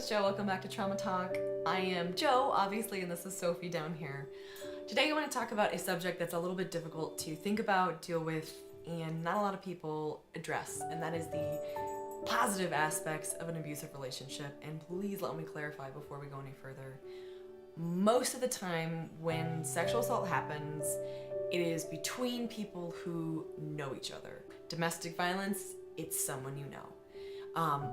it's Jo. Welcome back to Trauma Talk. I am Jo, obviously, and this is Sophie down here. Today I want to talk about a subject that's a little bit difficult to think about, deal with, and not a lot of people address, and that is the positive aspects of an abusive relationship. And please let me clarify before we go any further. Most of the time when sexual assault happens, it is between people who know each other. Domestic violence, it's someone you know.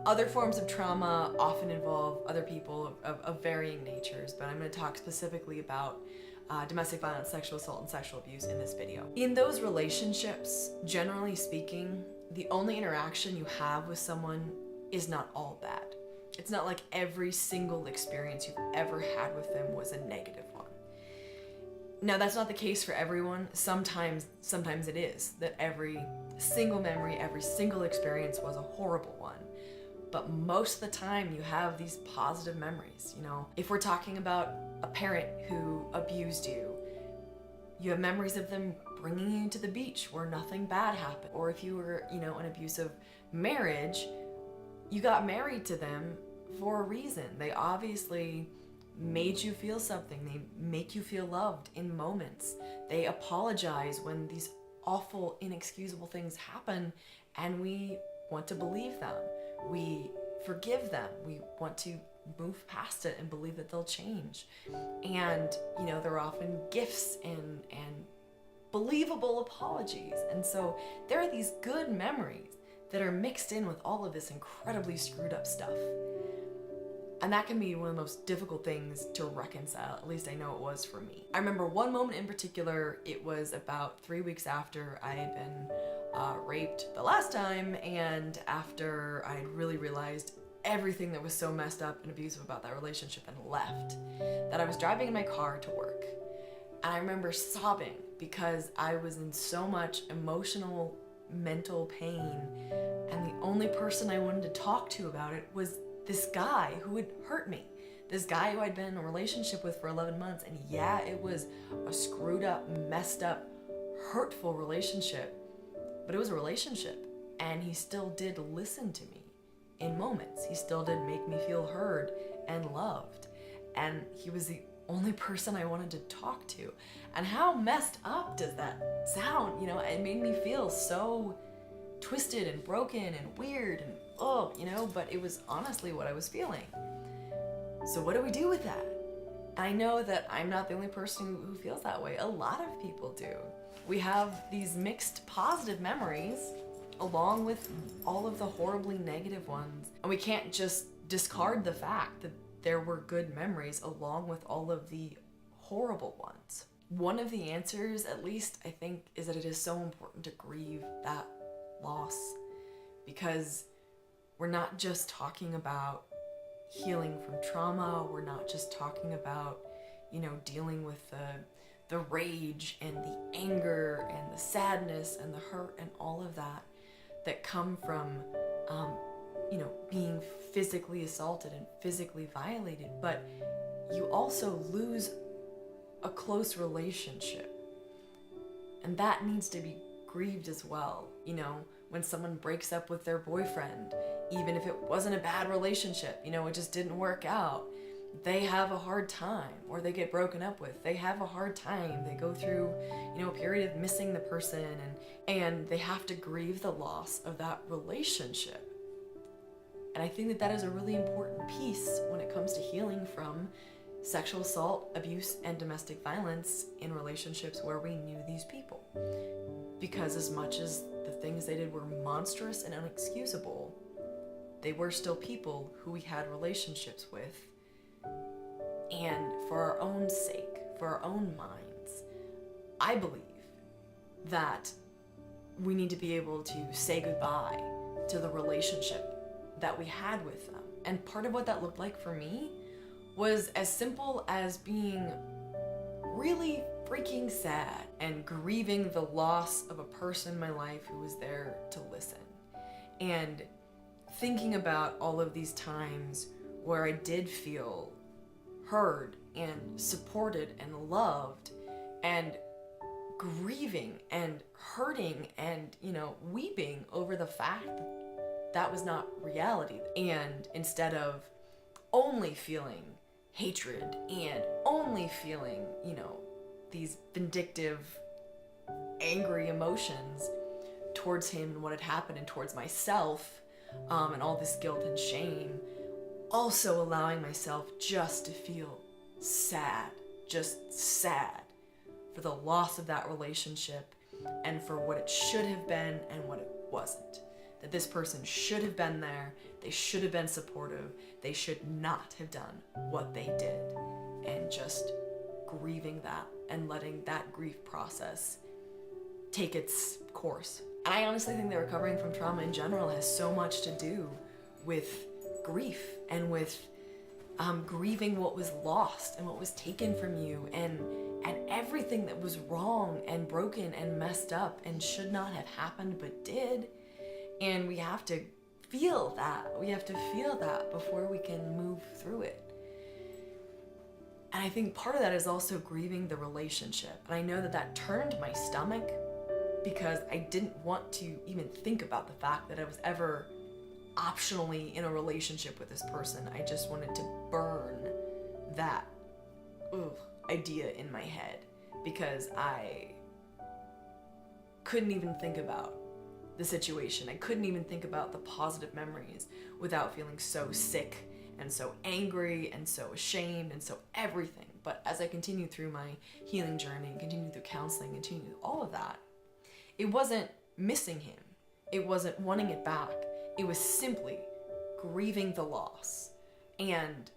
Other forms of trauma often involve other people of varying natures, but I'm going to talk specifically about domestic violence, sexual assault, and sexual abuse in this video. In those relationships, generally speaking, the only interaction you have with someone is not all bad. It's not like every single experience you've ever had with them was a negative one. Now, that's not the case for everyone. Sometimes it is, that every single memory, every single experience was a horrible one. But most of the time you have these positive memories. You know, if we're talking about a parent who abused you, you have memories of them bringing you to the beach where nothing bad happened. Or if you were, an abusive marriage, you got married to them for a reason. They obviously made you feel something. They make you feel loved in moments. They apologize when these awful, inexcusable things happen, and we want to believe them. We forgive them. We want to move past it and believe that they'll change. And, there are often gifts and believable apologies. And so there are these good memories that are mixed in with all of this incredibly screwed up stuff. And that can be one of the most difficult things to reconcile. At least I know it was for me. I remember one moment in particular. It was about 3 weeks after I had been raped the last time, and after I had really realized everything that was so messed up and abusive about that relationship and left, that I was driving in my car to work. And I remember sobbing because I was in so much emotional, mental pain, and the only person I wanted to talk to about it was this guy who had hurt me. This guy who I'd been in a relationship with for 11 months. And yeah, it was a screwed up, messed up, hurtful relationship. But it was a relationship. And he still did listen to me in moments. He still did make me feel heard and loved. And he was the only person I wanted to talk to. And how messed up does that sound? It made me feel so twisted and broken and weird and but it was honestly what I was feeling. So what do we do with that? I know that I'm not the only person who feels that way. A lot of people do. We have these mixed positive memories along with all of the horribly negative ones. And we can't just discard the fact that there were good memories along with all of the horrible ones. One of the answers, at least I think, is that it is so important to grieve that loss, because we're not just talking about healing from trauma. We're not just talking about, dealing with the rage and the anger and the sadness and the hurt and all of that come from, being physically assaulted and physically violated. But you also lose a close relationship, and that needs to be grieved as well. When someone breaks up with their boyfriend, even if it wasn't a bad relationship, it just didn't work out, they have a hard time. Or they get broken up with, they have a hard time. They go through, a period of missing the person, and they have to grieve the loss of that relationship. And I think that is a really important piece when it comes to healing from sexual assault, abuse, and domestic violence in relationships where we knew these people. Because as much as the things they did were monstrous and inexcusable, they were still people who we had relationships with. And for our own sake, for our own minds, I believe that we need to be able to say goodbye to the relationship that we had with them. And part of what that looked like for me was as simple as being really freaking sad and grieving the loss of a person in my life who was there to listen. And thinking about all of these times where I did feel heard and supported and loved, and grieving and hurting and, weeping over the fact that that was not reality. And instead of only feeling hatred and only feeling, these vindictive, angry emotions towards him and what had happened, and towards myself, and all this guilt and shame. Also allowing myself just to feel sad, just sad for the loss of that relationship and for what it should have been and what it wasn't. That this person should have been there, they should have been supportive, they should not have done what they did, and just grieving that and letting that grief process take its course. And I honestly think that recovering from trauma in general has so much to do with grief and with grieving what was lost and what was taken from you, and everything that was wrong and broken and messed up and should not have happened but did. And we have to feel that. We have to feel that before we can move through it. And I think part of that is also grieving the relationship. And I know that turned my stomach, because I didn't want to even think about the fact that I was ever optionally in a relationship with this person. I just wanted to burn that idea in my head, because I couldn't even think about the situation. I couldn't even think about the positive memories without feeling so sick and so angry and so ashamed and so everything. But as I continued through my healing journey, and continued through counseling, continued through all of that, it wasn't missing him. It wasn't wanting it back. It was simply grieving the loss and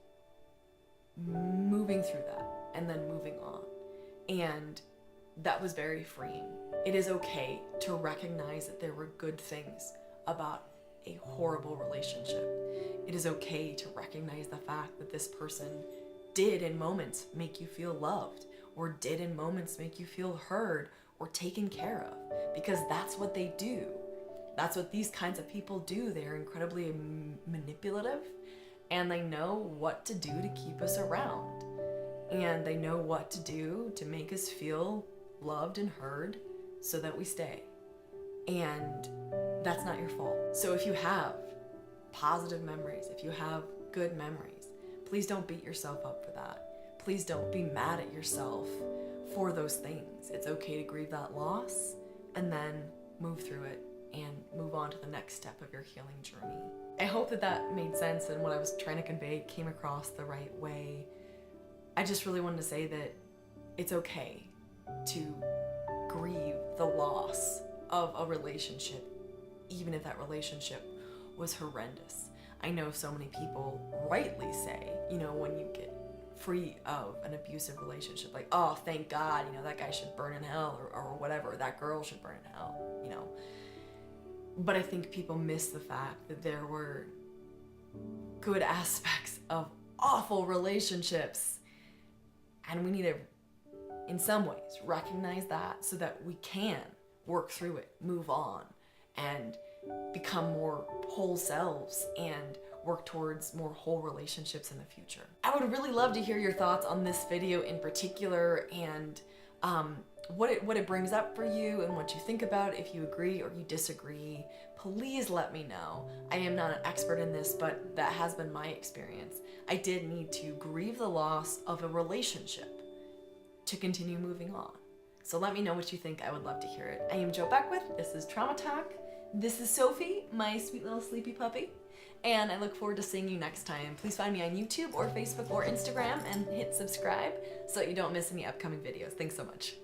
moving through that and then moving on. And that was very freeing. It is okay to recognize that there were good things about a horrible relationship. It is okay to recognize the fact that this person did in moments make you feel loved, or did in moments make you feel heard or taken care of, because that's what they do. That's what these kinds of people do. They're incredibly manipulative, and they know what to do to keep us around. And they know what to do to make us feel loved and heard so that we stay. And that's not your fault. So if you have positive memories, if you have good memories, please don't beat yourself up for that. Please don't be mad at yourself for those things. It's okay to grieve that loss and then move through it and move on to the next step of your healing journey. I hope that made sense and what I was trying to convey came across the right way. I just really wanted to say that it's okay to grieve the loss of a relationship, even if that relationship was horrendous. I know so many people rightly say, when you get free of an abusive relationship, like, oh, thank God, that guy should burn in hell, or whatever, that girl should burn in hell, But I think people miss the fact that there were good aspects of awful relationships, and we need to, in some ways, recognize that so that we can work through it, move on, and become more whole selves and work towards more whole relationships in the future. I would really love to hear your thoughts on this video in particular, and what it brings up for you and what you think about it, if you agree or you disagree. Please let me know. I am not an expert in this, but that has been my experience. I did need to grieve the loss of a relationship to continue moving on. So let me know what you think. I would love to hear it. I am Jo Beckwith. This is Trauma Talk. This is Sophie, my sweet little sleepy puppy, and I look forward to seeing you next time. Please find me on YouTube or Facebook or Instagram and hit subscribe so that you don't miss any upcoming videos. Thanks so much.